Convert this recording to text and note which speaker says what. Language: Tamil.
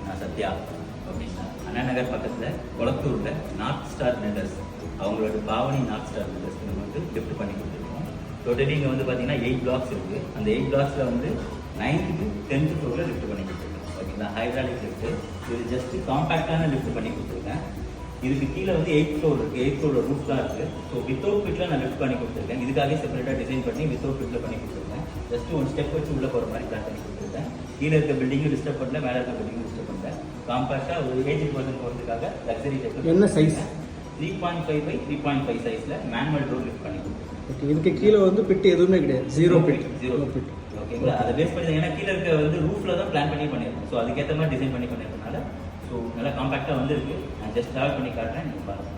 Speaker 1: நான் சத்யா. ஓகேங்களா, அண்ணா நகர் பக்கத்தில் கொளத்தூரில் நார்த் ஸ்டார் பில்டர்ஸ், அவங்களோட பாவனி நார்த் ஸ்டார் பில்டர்ஸ் வந்து லிஃப்ட் பண்ணி கொடுத்துருக்கோம். டோட்டலி இங்கே வந்து பார்த்தீங்கன்னா 8 blocks இருக்குது. அந்த 8 blocksல வந்து 9th to 10th ஃப்ளோரில் லிஃப்ட் பண்ணி கொடுத்துருக்கேன். ஓகேங்களா, ஹைட்ராலிக் லிஃப்ட்டு. இது ஜஸ்ட் காம்பேக்டான லிஃப்ட் பண்ணி கொடுத்துருக்கேன். இதுக்கு கீழே வந்து 8th ஃப்ளோர் இருக்குது. 8th ஃப்ளோர் ரூஃப்லாம் இருக்குது. ஸோ வித்தவுட் ஃபிட்டில் நான் லிஃப்ட் பண்ணி கொடுத்துருக்கேன். இதுக்காகவே செப்பரேட்டாக டிசைன் பண்ணி வித்தவுட் ஃபிட்டில் பண்ணி கொடுத்துருக்கேன். ஜஸ்ட் ஒன் ஸ்டெப் வச்சு உள்ளே போகிற மாதிரி பிளான் பண்ணி கொடுத்துருக்கேன். கீழே இருக்க பில்டிங்கும் டிஸ்டர்ப் பண்ணல, மேலே இருக்க பில்டிங்கும் டிஸ்டர்ப் பண்ணல. காம்பேக்டாக ஒரு ஏஜ் பர்சன் போகிறதுக்காக லக்ஸரி டைப்.
Speaker 2: என்ன சைஸ்?
Speaker 1: 3.5 by 3.5 சைஸில் மேனுவல் டோர் லிஃப்ட் பண்ணி கொடுத்துருக்கேன்.
Speaker 2: ஓகே, இதுக்கு கீழே வந்து பிட் எதுவுமே கிடையாது, ஜீரோ பிட்.
Speaker 1: ஓகேங்களா, அதை பேஸ் பண்ணி ஏன்னா கீழே இருக்க வந்து ரூஃபில் தான் பிளான் பண்ணி பண்ணியிருக்கோம். ஸோ அதுக்கேற்ற மாதிரி டிசைன் பண்ணி பண்ணியிருக்கனால ஸோ நல்லா காம்பேக்டாக வந்துருக்கு. நான் ஜஸ்ட் ட்ராவல் பண்ணி காட்டுறேன், நீங்கள் பாருங்கள்.